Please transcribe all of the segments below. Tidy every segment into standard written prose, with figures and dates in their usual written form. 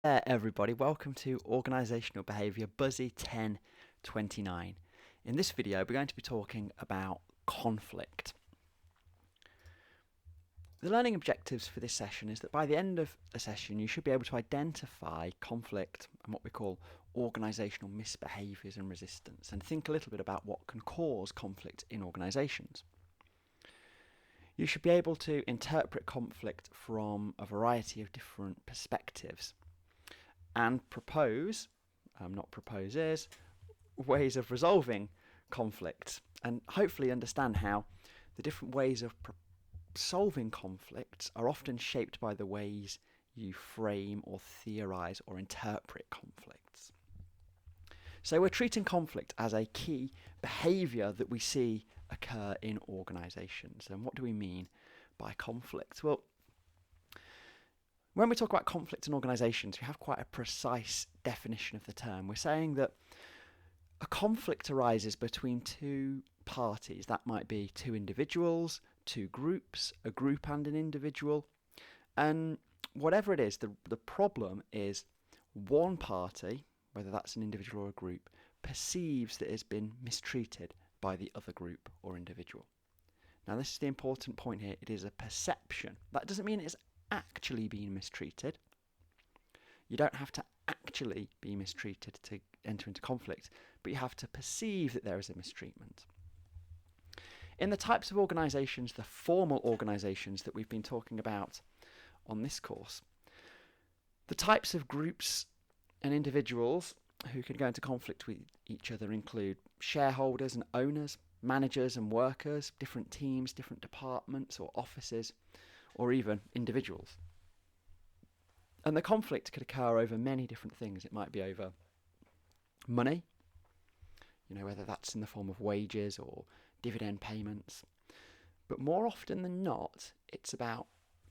There, everybody. Welcome to Organisational Behaviour Buzzy 1029. In this video, we're going to be talking about conflict. The learning objectives for this session is that by the end of the session, you should be able to identify conflict and what we call organisational misbehaviours and resistance, and think a little bit about what can cause conflict in organisations. You should be able to interpret conflict from a variety of different perspectives and propose, not proposes, ways of resolving conflict, and hopefully understand how the different ways of solving conflicts are often shaped by the ways you frame or theorise or interpret conflicts. So we're treating conflict as a key behaviour that we see occur in organisations. And what do we mean by conflict? Well, when we talk about conflict in organisations, we have quite a precise definition of the term. We're saying that a conflict arises between two parties. That might be two individuals, two groups, a group and an individual. And whatever it is, the problem is one party, whether that's an individual or a group, perceives that it's been mistreated by the other group or individual. Now, this is the important point here. It is a perception. That doesn't mean it's actually being mistreated. You don't have to actually be mistreated to enter into conflict, but you have to perceive that there is a mistreatment. In the types of organisations, the formal organisations that we've been talking about on this course, the types of groups and individuals who can go into conflict with each other include shareholders and owners, managers and workers, different teams, different departments or offices, or even individuals. And the conflict could occur over many different things. It might be over money, whether that's in the form of wages or dividend payments. But more often than not, it's about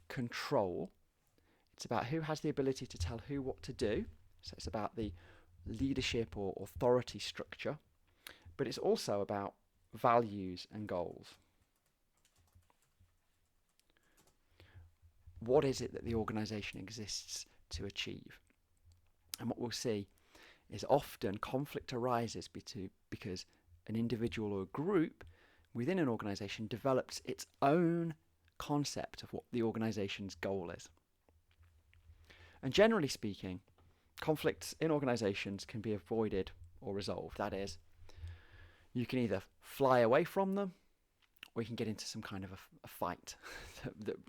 control. It's about who has the ability to tell who what to do. So it's about the leadership or authority structure. But it's also about values and goals. What is it that the organisation exists to achieve? And what we'll see is often conflict arises because an individual or a group within an organisation develops its own concept of what the organisation's goal is. And generally speaking, conflicts in organisations can be avoided or resolved. That is, you can either fly away from them, or you can get into some kind of a fight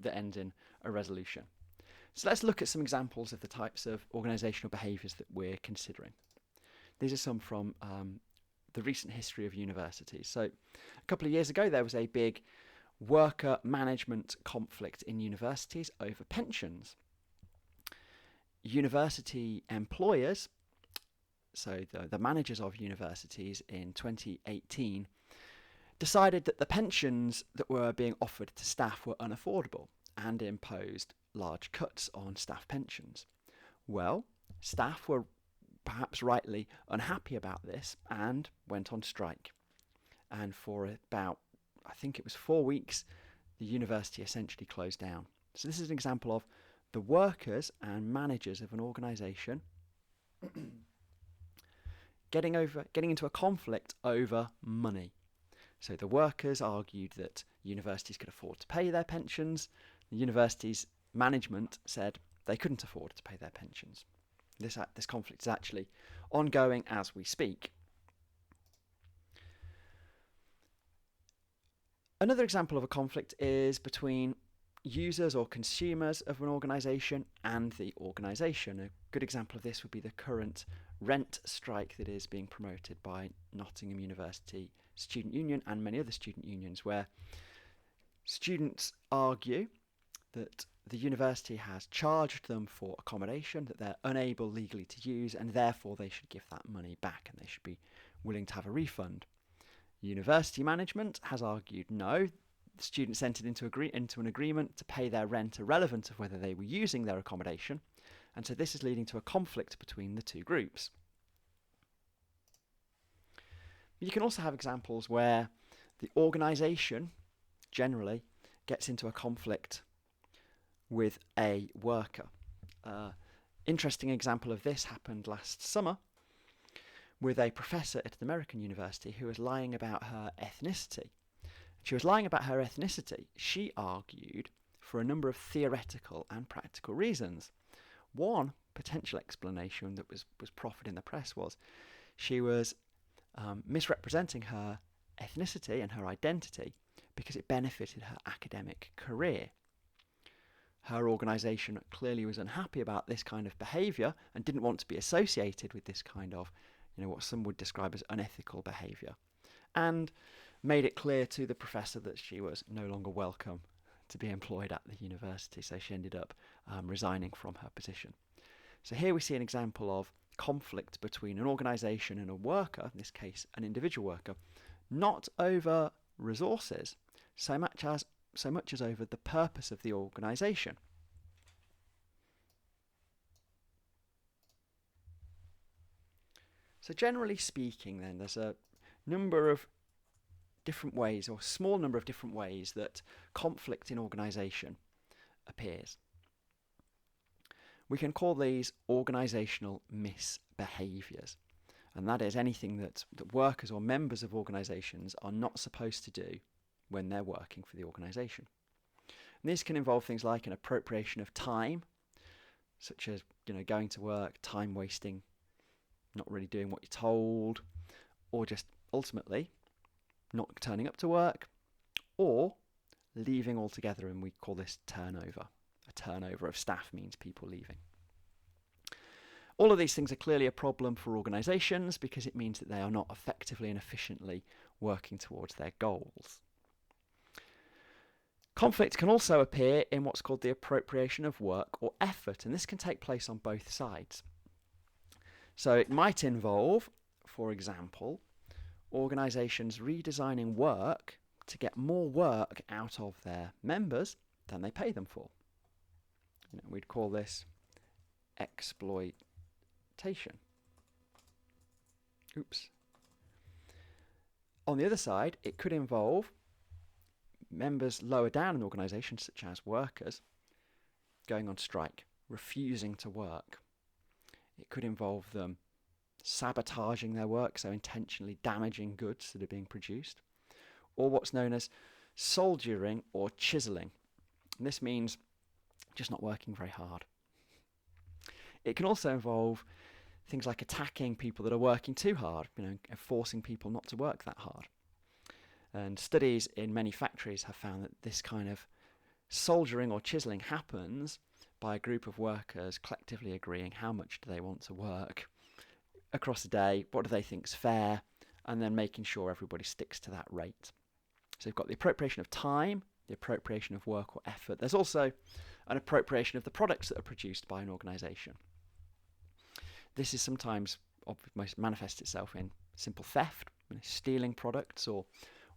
that ends in a resolution. So let's look at some examples of the types of organisational behaviours that we're considering. These are some from the recent history of universities. So a couple of years ago, there was a big worker management conflict in universities over pensions. University employers, so the managers of universities in 2018, decided that the pensions that were being offered to staff were unaffordable and imposed large cuts on staff pensions. Well, staff were perhaps rightly unhappy about this and went on strike. And for about, I think it was 4 weeks, the university essentially closed down. So this is an example of the workers and managers of an organisation getting into a conflict over money. So the workers argued that universities could afford to pay their pensions. The university's management said they couldn't afford to pay their pensions. This conflict is actually ongoing as we speak. Another example of a conflict is between users or consumers of an organisation and the organisation. A good example of this would be the current rent strike that is being promoted by Nottingham University Student Union and many other student unions, where students argue that the university has charged them for accommodation that they're unable legally to use, and therefore they should give that money back and they should be willing to have a refund. University management has argued no, the students entered into an agreement to pay their rent irrelevant of whether they were using their accommodation, and so this is leading to a conflict between the two groups. You can also have examples where the organisation generally gets into a conflict with a worker. Interesting example of this happened last summer with a professor at an American university who was lying about her ethnicity. She was lying about her ethnicity, she argued, for a number of theoretical and practical reasons. One potential explanation that was proffered in the press was she was misrepresenting her ethnicity and her identity because it benefited her academic career. Her organisation clearly was unhappy about this kind of behaviour and didn't want to be associated with this kind of, what some would describe as unethical behaviour, and made it clear to the professor that she was no longer welcome to be employed at the university, so she ended up resigning from her position. So here we see an example of conflict between an organisation and a worker, in this case an individual worker, not over resources so much as over the purpose of the organisation. So generally speaking then, there's a number of different ways, or a small number of different ways, that conflict in organisation appears. We can call these organisational misbehaviours, and that is anything that workers or members of organisations are not supposed to do when they're working for the organisation. And these can involve things like an appropriation of time, such as going to work, time wasting, not really doing what you're told, or just ultimately not turning up to work, or leaving altogether, and we call this turnover. A turnover of staff means people leaving. All of these things are clearly a problem for organisations because it means that they are not effectively and efficiently working towards their goals. Conflict can also appear in what's called the appropriation of work or effort, and this can take place on both sides. So it might involve, for example, organisations redesigning work to get more work out of their members than they pay them for. We'd call this exploitation. On the other side, it could involve members lower down in organisations, such as workers, going on strike, refusing to work. It could involve them sabotaging their work, so intentionally damaging goods that are being produced, or what's known as soldering or chiselling. And this means just not working very hard. It can also involve things like attacking people that are working too hard, forcing people not to work that hard. And studies in many factories have found that this kind of soldering or chiselling happens by a group of workers collectively agreeing how much do they want to work across the day, what do they think is fair, and then making sure everybody sticks to that rate. So you've got the appropriation of time, the appropriation of work or effort. There's also an appropriation of the products that are produced by an organisation. This is sometimes manifests itself in simple theft, stealing products, or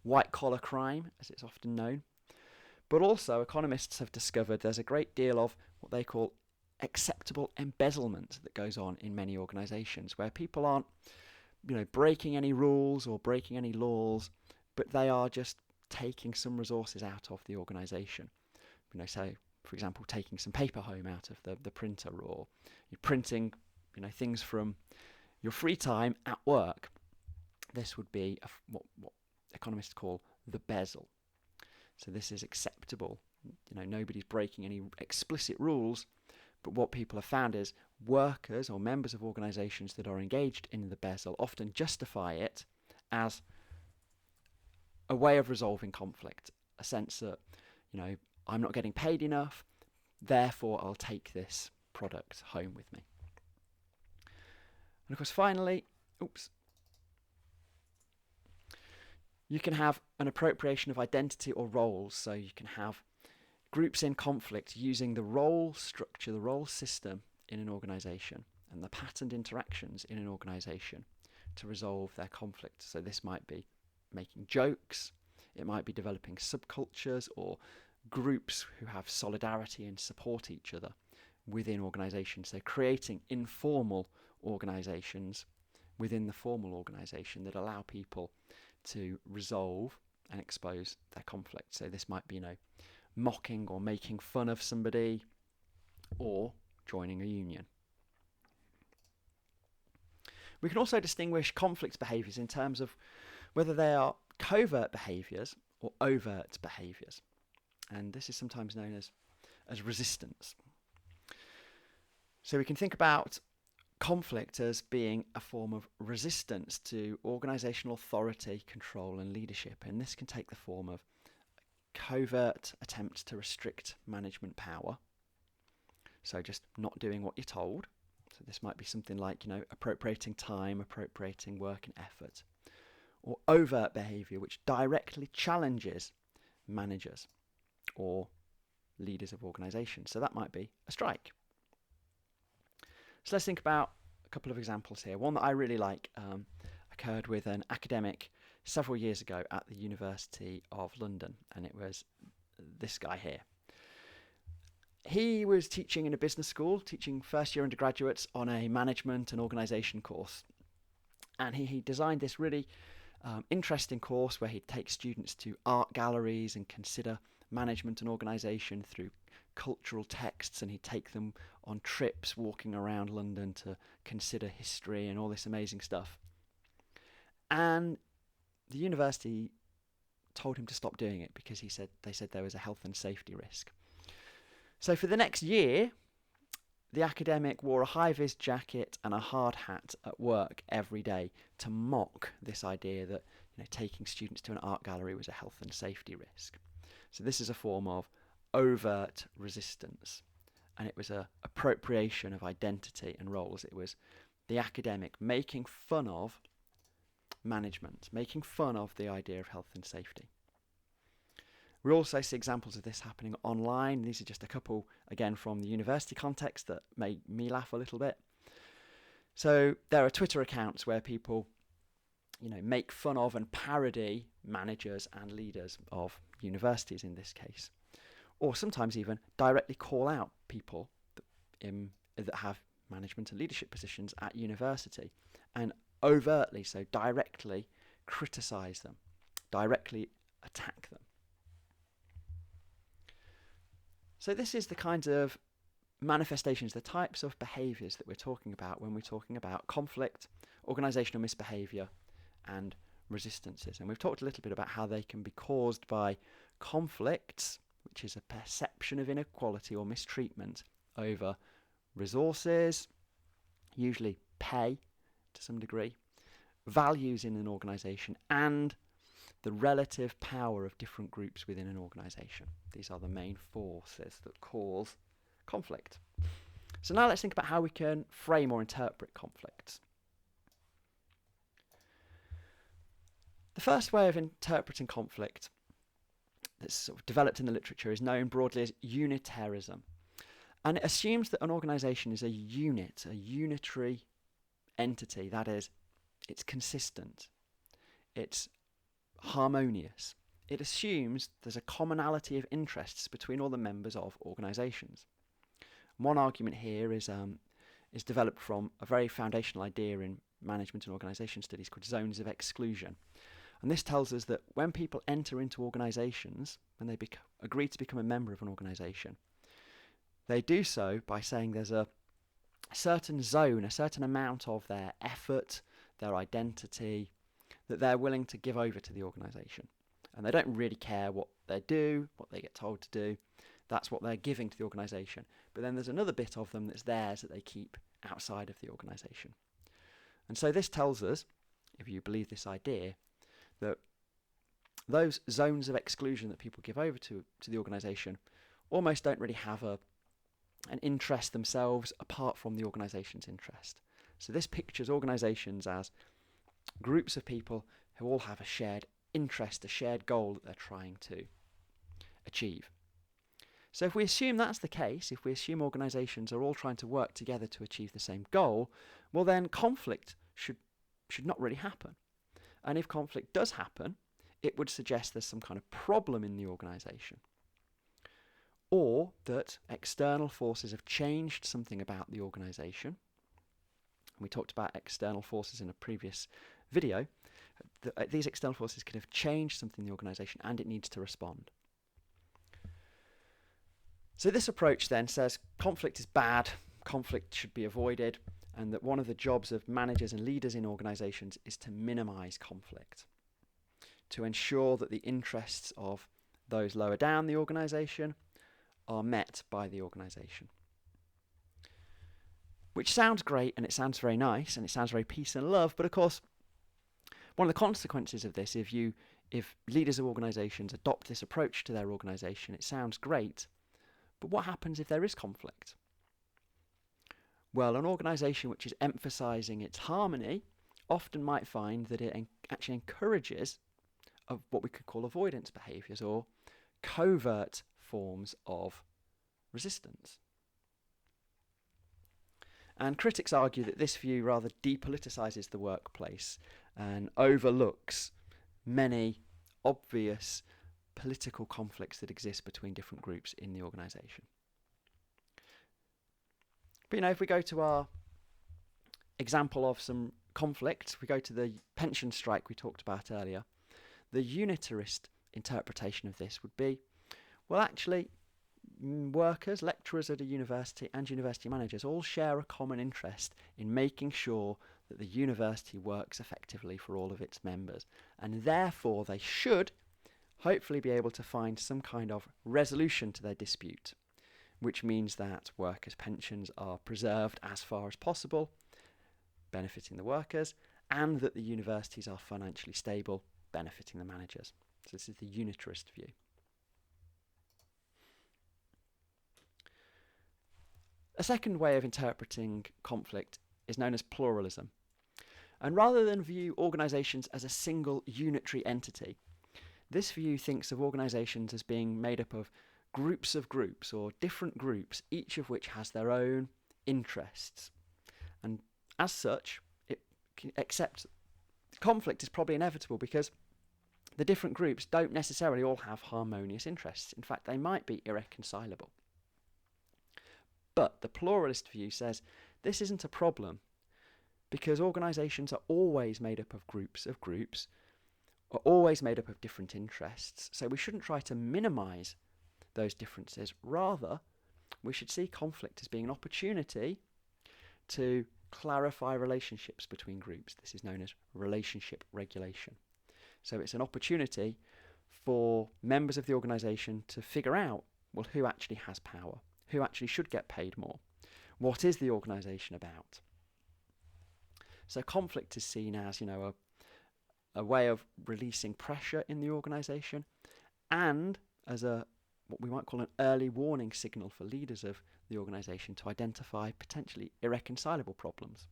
white-collar crime, as it's often known. But also, economists have discovered there's a great deal of what they call acceptable embezzlement that goes on in many organisations, where people aren't, breaking any rules or breaking any laws, but they are just taking some resources out of the organisation. So, for example, taking some paper home out of the printer, or you're printing, things from your free time at work. This would be what economists call the bezzle. So this is acceptable. Nobody's breaking any explicit rules, but what people have found is workers or members of organisations that are engaged in the bezzle often justify it as a way of resolving conflict, a sense that, I'm not getting paid enough, therefore I'll take this product home with me. And of course, finally, you can have an appropriation of identity or roles. So you can have groups in conflict using the role structure, the role system in an organisation, and the patterned interactions in an organisation to resolve their conflict. So this might be making jokes, it might be developing subcultures or groups who have solidarity and support each other within organisations. So creating informal organisations within the formal organisation that allow people to resolve and expose their conflict. So this might be, mocking or making fun of somebody, or joining a union. We can also distinguish conflict behaviours in terms of whether they are covert behaviours or overt behaviours. And this is sometimes known as resistance. So we can think about conflict as being a form of resistance to organisational authority, control and leadership. And this can take the form of covert attempts to restrict management power. So just not doing what you're told. So this might be something like, appropriating time, appropriating work and effort. Or overt behaviour, which directly challenges managers or leaders of organisations. So that might be a strike. So let's think about a couple of examples here. One that I really like occurred with an academic several years ago at the University of London, and it was this guy here. He was teaching in a business school, teaching first-year undergraduates on a management and organisation course. And he designed this really interesting course where he'd take students to art galleries and consider management and organisation through cultural texts, and he'd take them on trips walking around London to consider history and all this amazing stuff. And the university told him to stop doing it because they said there was a health and safety risk. So for the next year, the academic wore a high-vis jacket and a hard hat at work every day to mock this idea that taking students to an art gallery was a health and safety risk. So this is a form of overt resistance, and it was an appropriation of identity and roles. It was the academic making fun of management, making fun of the idea of health and safety. We also see examples of this happening online. These are just a couple, again, from the university context that made me laugh a little bit. So there are Twitter accounts where people, make fun of and parody managers and leaders of universities in this case. Or sometimes even directly call out people that have management and leadership positions at university and overtly, so directly criticise them, directly attack them. So this is the kinds of manifestations, the types of behaviours that we're talking about when we're talking about conflict, organisational misbehaviour and resistances. And we've talked a little bit about how they can be caused by conflicts, which is a perception of inequality or mistreatment over resources, usually pay to some degree, values in an organisation, and the relative power of different groups within an organisation. These are the main forces that cause conflict. So now let's think about how we can frame or interpret conflicts. The first way of interpreting conflict that's sort of developed in the literature is known broadly as Unitarism. And it assumes that an organisation is a unit, a unitary entity. That is, it's consistent, it's harmonious. It assumes there's a commonality of interests between all the members of organisations. One argument here is developed from a very foundational idea in management and organisation studies called zones of exclusion. And this tells us that when people enter into organisations, when they agree to become a member of an organisation, they do so by saying there's a certain zone, a certain amount of their effort, their identity, that they're willing to give over to the organisation. And they don't really care what they do, what they get told to do. That's what they're giving to the organisation. But then there's another bit of them that's theirs that they keep outside of the organisation. And so this tells us, if you believe this idea, that those zones of exclusion that people give over to the organisation almost don't really have an interest themselves apart from the organisation's interest. So this pictures organisations as groups of people who all have a shared interest, a shared goal that they're trying to achieve. So if we assume that's the case, if we assume organisations are all trying to work together to achieve the same goal, well then conflict should not really happen. And if conflict does happen, it would suggest there's some kind of problem in the organisation, or that external forces have changed something about the organisation. We talked about external forces in a previous video. These external forces could have changed something in the organisation and it needs to respond. So this approach then says conflict is bad, conflict should be avoided, and that one of the jobs of managers and leaders in organisations is to minimise conflict, to ensure that the interests of those lower down the organisation are met by the organisation. Which sounds great, and it sounds very nice, and it sounds very peace and love, but of course, one of the consequences of this, if leaders of organisations adopt this approach to their organisation, it sounds great, but what happens if there is conflict? Well, an organisation which is emphasising its harmony often might find that it actually encourages of what we could call avoidance behaviours, or covert forms of resistance. And critics argue that this view rather depoliticises the workplace and overlooks many obvious political conflicts that exist between different groups in the organisation. But if we go to our example of some conflict, we go to the pension strike we talked about earlier, the unitarist interpretation of this would be, well, actually, workers, lecturers at a university and university managers all share a common interest in making sure that the university works effectively for all of its members, and therefore they should hopefully be able to find some kind of resolution to their dispute, which means that workers' pensions are preserved as far as possible, benefiting the workers, and that the universities are financially stable, benefiting the managers. So this is the unitarist view. A second way of interpreting conflict is known as pluralism. And rather than view organisations as a single unitary entity, this view thinks of organisations as being made up of groups or different groups, each of which has their own interests. And as such, it accepts conflict is probably inevitable because the different groups don't necessarily all have harmonious interests. In fact, they might be irreconcilable. But the pluralist view says this isn't a problem because organisations are always made up of groups, are always made up of different interests. So we shouldn't try to minimise those differences. Rather, we should see conflict as being an opportunity to clarify relationships between groups. This is known as relationship regulation. So it's an opportunity for members of the organisation to figure out, well, who actually has power? Who actually should get paid more? What is the organisation about? So conflict is seen as, a way of releasing pressure in the organisation and as what we might call an early warning signal for leaders of the organisation to identify potentially irreconcilable problems.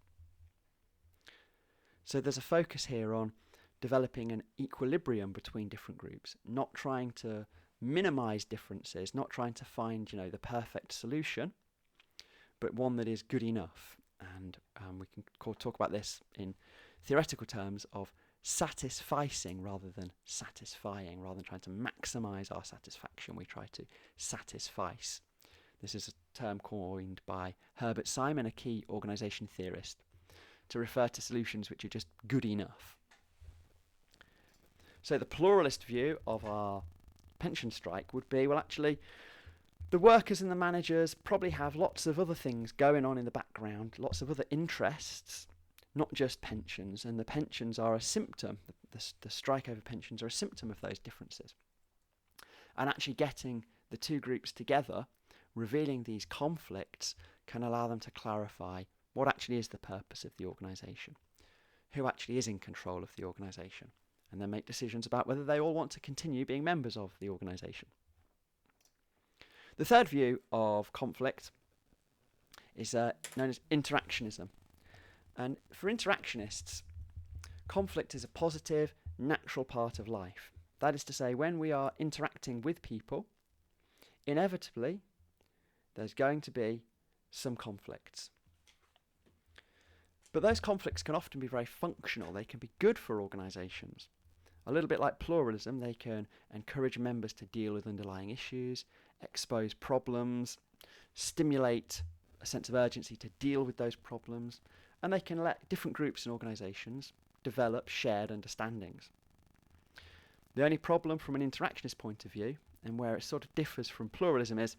So there's a focus here on developing an equilibrium between different groups, not trying to minimise differences, not trying to find, the perfect solution, but one that is good enough. And we can talk about this in theoretical terms of satisficing rather than satisfying. Rather than trying to maximise our satisfaction, we try to satisfice. This is a term coined by Herbert Simon, a key organisation theorist, to refer to solutions which are just good enough. So the pluralist view of our pension strike would be, well, actually, the workers and the managers probably have lots of other things going on in the background, lots of other interests, not just pensions, and the pensions are a symptom, the strike over pensions are a symptom of those differences. And actually getting the two groups together, revealing these conflicts, can allow them to clarify what actually is the purpose of the organisation, who actually is in control of the organisation, and then make decisions about whether they all want to continue being members of the organisation. The third view of conflict is known as interactionism. And for interactionists, conflict is a positive, natural part of life. That is to say, when we are interacting with people, inevitably, there's going to be some conflicts. But those conflicts can often be very functional. They can be good for organisations. A little bit like pluralism, they can encourage members to deal with underlying issues, expose problems, stimulate a sense of urgency to deal with those problems, and they can let different groups and organisations develop shared understandings. The only problem from an interactionist point of view, and where it sort of differs from pluralism, is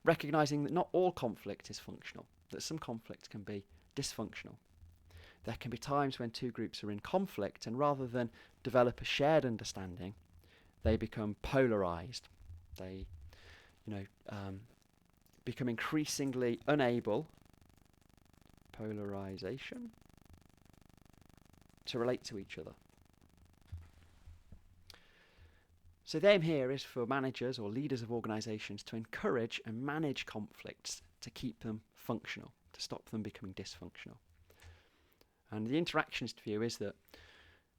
recognising that not all conflict is functional. that some conflict can be dysfunctional. There can be times when two groups are in conflict, and rather than develop a shared understanding, they become polarized. They, become increasingly unable, polarization, to relate to each other. So the aim here is for managers or leaders of organisations to encourage and manage conflicts to keep them functional, to stop them becoming dysfunctional. And the interactionist view is that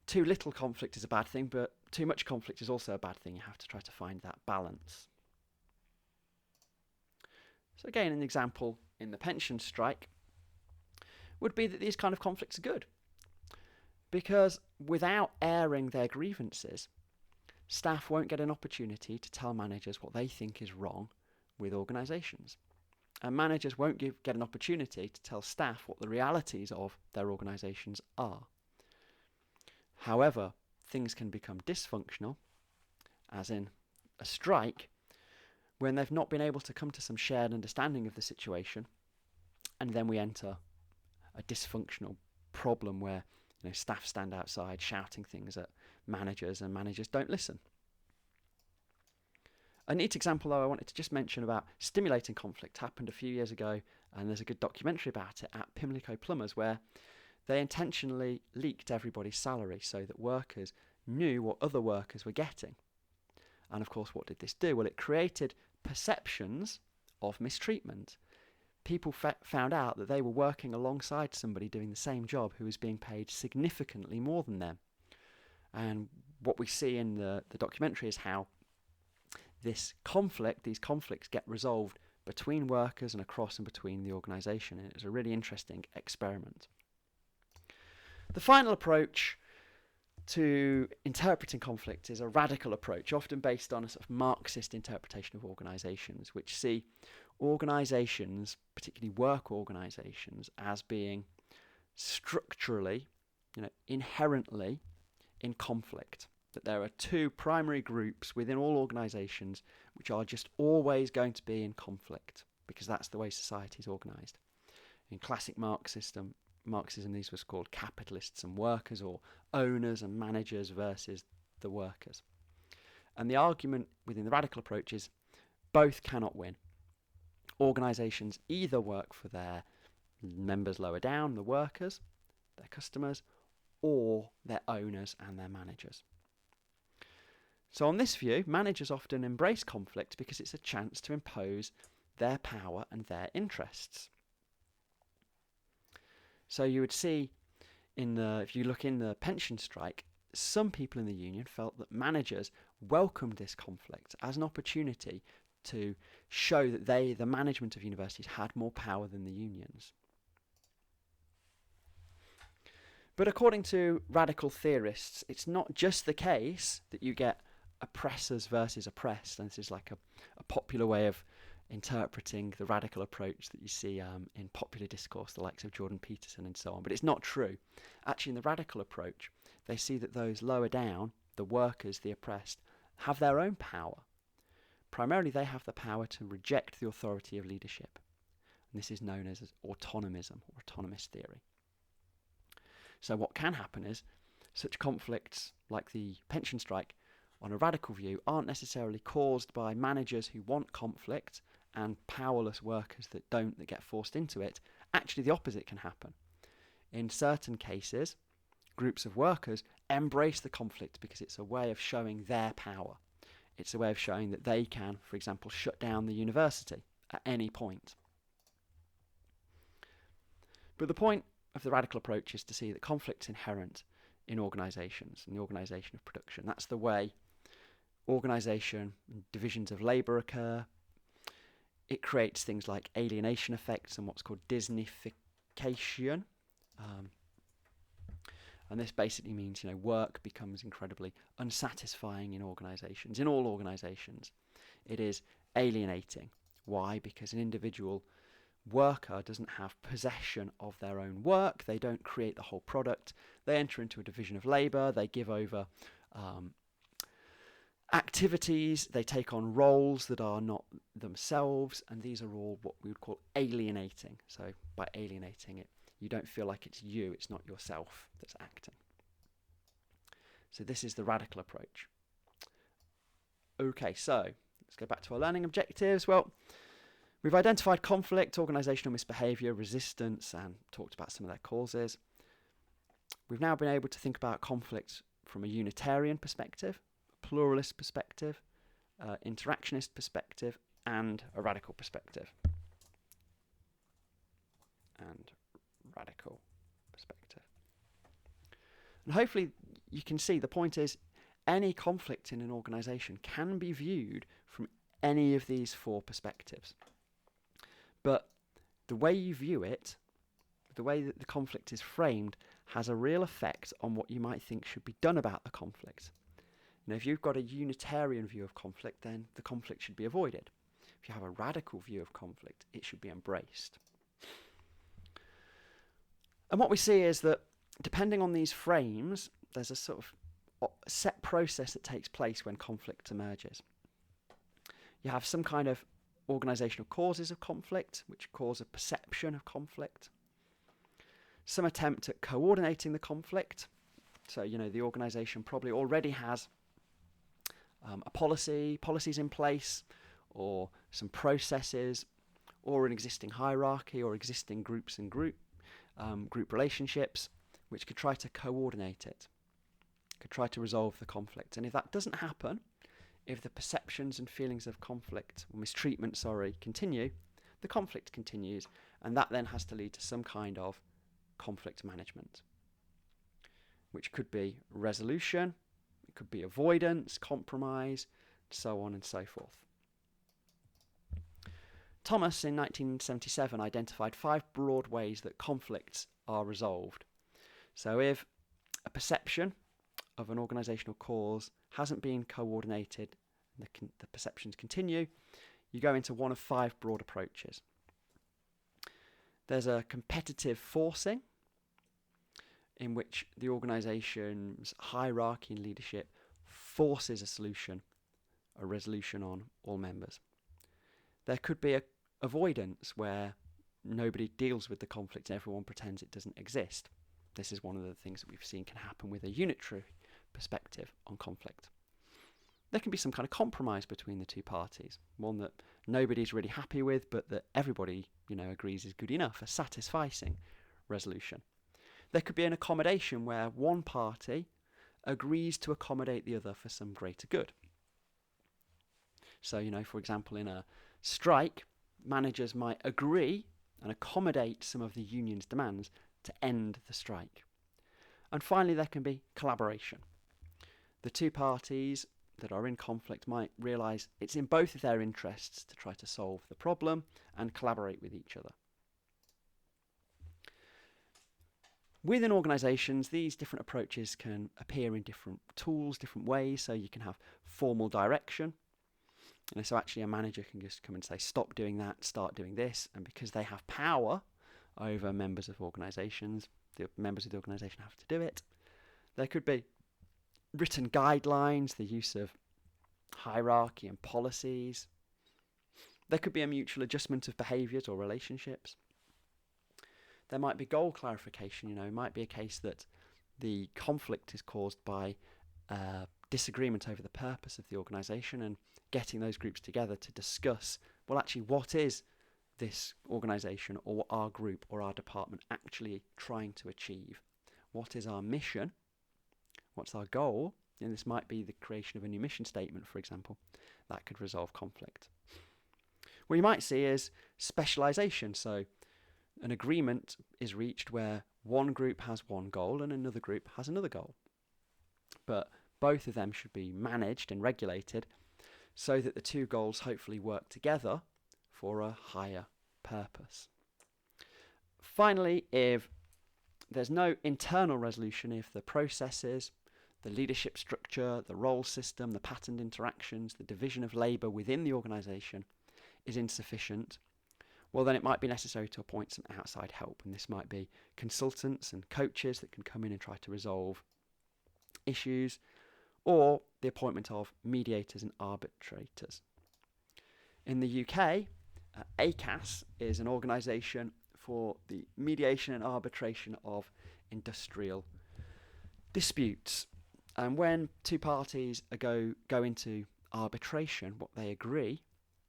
too little conflict is a bad thing, but too much conflict is also a bad thing. You have to try to find that balance. So again, an example in the pension strike would be that these kind of conflicts are good, because without airing their grievances, staff won't get an opportunity to tell managers what they think is wrong with organisations. And managers won't get an opportunity to tell staff what the realities of their organisations are. However, things can become dysfunctional, as in a strike, when they've not been able to come to some shared understanding of the situation, and then we enter a dysfunctional problem where staff stand outside shouting things at managers and managers don't listen. A neat example, though, I wanted to just mention about stimulating conflict happened a few years ago, and there's a good documentary about it at Pimlico Plumbers, where they intentionally leaked everybody's salary so that workers knew what other workers were getting. And of course, what did this do? Well, it created perceptions of mistreatment. People found out that they were working alongside somebody doing the same job who was being paid significantly more than them. And what we see in the documentary is how these conflicts get resolved between workers and across and between the organisation. And it was a really interesting experiment. The final approach to interpreting conflict is a radical approach, often based on a sort of Marxist interpretation of organisations, which see organisations, particularly work organisations, as being structurally, inherently in conflict. That there are two primary groups within all organisations which are just always going to be in conflict, because that's the way society is organised. In classic Marxism, these was called capitalists and workers, or owners and managers versus the workers. And the argument within the radical approach is both cannot win. Organisations either work for their members lower down, the workers, their customers, or their owners and their managers. So on this view, managers often embrace conflict because it's a chance to impose their power and their interests. So you would see, if you look in the pension strike, some people in the union felt that managers welcomed this conflict as an opportunity to show that the management of universities, had more power than the unions. But according to radical theorists, it's not just the case that you get oppressors versus oppressed, and this is like a popular way of interpreting the radical approach that you see in popular discourse, the likes of Jordan Peterson and so on. But it's not true. Actually, in the radical approach, they see that those lower down, the workers, the oppressed, have their own power. Primarily, they have the power to reject the authority of leadership. And this is known as autonomism, or autonomous theory. So what can happen is such conflicts like the pension strike on a radical view aren't necessarily caused by managers who want conflict and powerless workers that don't, that get forced into it. Actually, the opposite can happen. In certain cases, groups of workers embrace the conflict because it's a way of showing their power. It's a way of showing that they can, for example, shut down the university at any point. But the point of the radical approach is to see that conflict's inherent in organisations, in the organisation of production. That's the way organisation and divisions of labour occur. It creates things like alienation effects and what's called Disneyfication. And this basically means, work becomes incredibly unsatisfying in organisations, in all organisations. It is alienating. Why? Because an individual worker doesn't have possession of their own work. They don't create the whole product. They enter into a division of labour. They give over Activities, they take on roles that are not themselves, and these are all what we would call alienating. So by alienating it, you don't feel like it's you, it's not yourself that's acting. So this is the radical approach. Okay, so let's go back to our learning objectives. Well, we've identified conflict, organisational misbehaviour, resistance, and talked about some of their causes. We've now been able to think about conflict from a Unitarian perspective, a pluralist perspective, interactionist perspective, and a radical perspective. And hopefully you can see the point is any conflict in an organisation can be viewed from any of these four perspectives. But the way you view it, the way that the conflict is framed, has a real effect on what you might think should be done about the conflict. You know, if you've got a Unitarian view of conflict, then the conflict should be avoided. If you have a radical view of conflict, it should be embraced. And what we see is that depending on these frames, there's a sort of set process that takes place when conflict emerges. You have some kind of organisational causes of conflict, which cause a perception of conflict. Some attempt at coordinating the conflict. So, you know, the organisation probably already has policies in place, or some processes, or an existing hierarchy, or existing groups and group relationships, which could try to coordinate it, could try to resolve the conflict. And if that doesn't happen, if the perceptions and feelings of conflict, or mistreatment, continue, the conflict continues, and that then has to lead to some kind of conflict management, which could be resolution, it could be avoidance, compromise, so on and so forth. Thomas, in 1977, identified 5 broad ways that conflicts are resolved. So if a perception of an organisational cause hasn't been coordinated, the perceptions continue, you go into one of 5 broad approaches. There's a competitive forcing, in which the organisation's hierarchy and leadership forces a solution, a resolution on all members. There could be a avoidance, where nobody deals with the conflict and everyone pretends it doesn't exist. This is one of the things that we've seen can happen with a unitary perspective on conflict. There can be some kind of compromise between the two parties, one that nobody's really happy with, but that everybody, agrees is good enough, a satisficing resolution. There could be an accommodation where one party agrees to accommodate the other for some greater good. So, for example, in a strike, managers might agree and accommodate some of the union's demands to end the strike. And finally, there can be collaboration. The two parties that are in conflict might realise it's in both of their interests to try to solve the problem and collaborate with each other. Within organisations, these different approaches can appear in different tools, different ways. So you can have formal direction. And so actually a manager can just come and say, stop doing that, start doing this. And because they have power over members of organisations, the members of the organisation have to do it. There could be written guidelines, the use of hierarchy and policies. There could be a mutual adjustment of behaviours or relationships. There might be goal clarification. It might be a case that the conflict is caused by disagreement over the purpose of the organisation, and getting those groups together to discuss, well, actually, what is this organisation or our group or our department actually trying to achieve? What is our mission? What's our goal? And this might be the creation of a new mission statement, for example. That could resolve conflict. What you might see is specialisation. So an agreement is reached where one group has one goal and another group has another goal. But both of them should be managed and regulated so that the two goals hopefully work together for a higher purpose. Finally, if there's no internal resolution, if the processes, the leadership structure, the role system, the patterned interactions, the division of labour within the organisation is insufficient, well, then it might be necessary to appoint some outside help. And this might be consultants and coaches that can come in and try to resolve issues. or the appointment of mediators and arbitrators. In the UK, ACAS is an organisation for the mediation and arbitration of industrial disputes. And when two parties go into arbitration, what they agree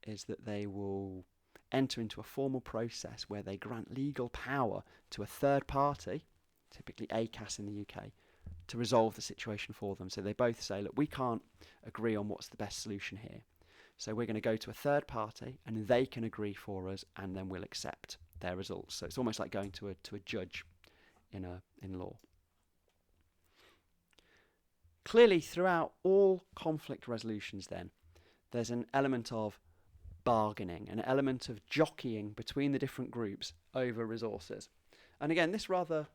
is that they will enter into a formal process where they grant legal power to a third party, typically ACAS in the UK, to resolve the situation for them. So they both say, look, we can't agree on what's the best solution here. So we're going to go to a third party and they can agree for us, and then we'll accept their results. So it's almost like going to a judge in law. Clearly, throughout all conflict resolutions then, there's an element of bargaining, an element of jockeying between the different groups over resources. And again, this rather,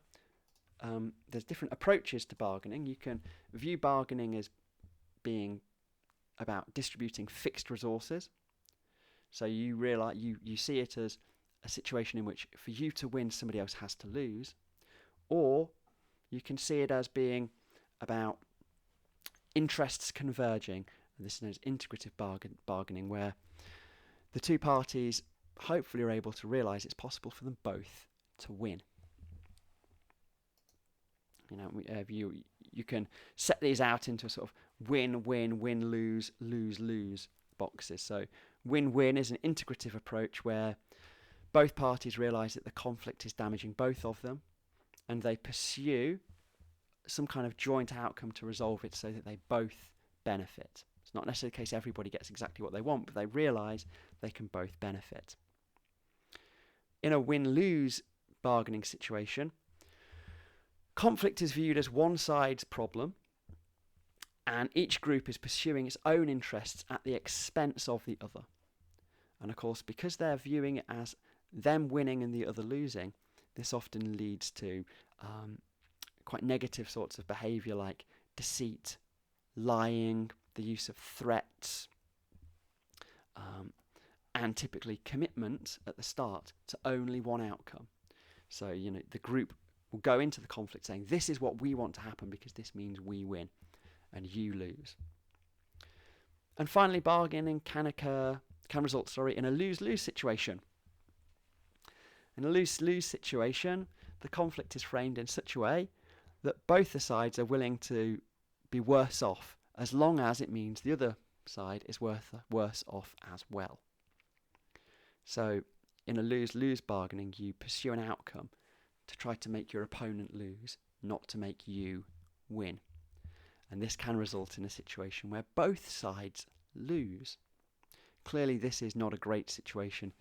there's different approaches to bargaining. You can view bargaining as being about distributing fixed resources. So you realize, you see it as a situation in which for you to win, somebody else has to lose. Or you can see it as being about interests converging. And this is known as integrative bargaining, where the two parties hopefully are able to realise it's possible for them both to win. You know, you can set these out into a sort of win-win, win-lose, lose-lose boxes. So win-win is an integrative approach where both parties realise that the conflict is damaging both of them, and they pursue some kind of joint outcome to resolve it so that they both benefit. It's not necessarily the case everybody gets exactly what they want, but they realise they can both benefit. In a win-lose bargaining situation, conflict is viewed as one side's problem, and each group is pursuing its own interests at the expense of the other. And of course, because they're viewing it as them winning and the other losing, this often leads to quite negative sorts of behaviour like deceit, lying, the use of threats, and typically commitment at the start to only one outcome. So, you know, the group will go into the conflict saying, this is what we want to happen because this means we win and you lose. And finally, bargaining can result in a lose-lose situation. In a lose-lose situation, the conflict is framed in such a way that both the sides are willing to be worse off as long as it means the other side is worse off as well. So in a lose-lose bargaining, you pursue an outcome to try to make your opponent lose, not to make you win. And this can result in a situation where both sides lose. Clearly, this is not a great situation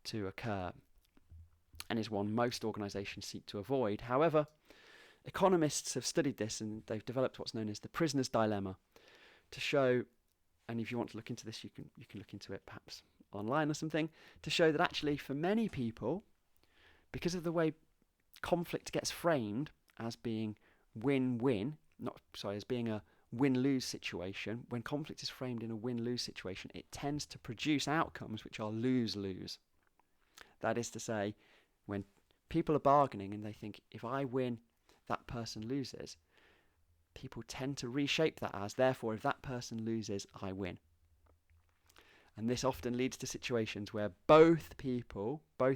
to occur, and is one most organisations seek to avoid. However, economists have studied this, and they've developed what's known as the prisoner's dilemma to show, and if you want to look into this, you can look into it perhaps online or something, to show that actually for many people, because of the way conflict gets framed as being win-win, as being a win-lose situation, when conflict is framed in a win-lose situation, it tends to produce outcomes which are lose-lose. That is to say, when people are bargaining and they think, if I win, that person loses, people tend to reshape that as, therefore, if that person loses, I win. And this often leads to situations where both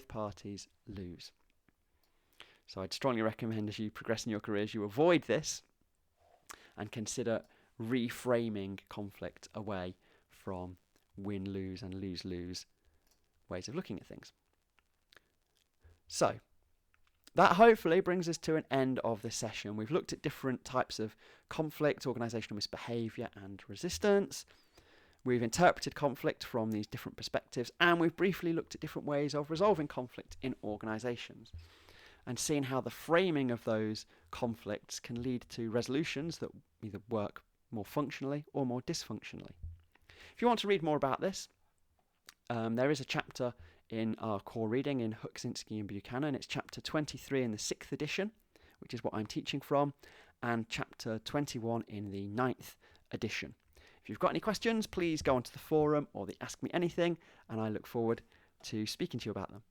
parties lose. So I'd strongly recommend, as you progress in your careers, you avoid this and consider reframing conflict away from win-lose and lose-lose ways of looking at things. So that hopefully brings us to an end of this session. We've looked at different types of conflict, organisational misbehaviour and resistance. We've interpreted conflict from these different perspectives, and we've briefly looked at different ways of resolving conflict in organisations and seen how the framing of those conflicts can lead to resolutions that either work more functionally or more dysfunctionally. If you want to read more about this, there is a chapter in our core reading in Huxinski and Buchanan. It's chapter 23 in the 6th edition, which is what I'm teaching from, and chapter 21 in the 9th edition. If you've got any questions, please go onto the forum or the Ask Me Anything, and I look forward to speaking to you about them.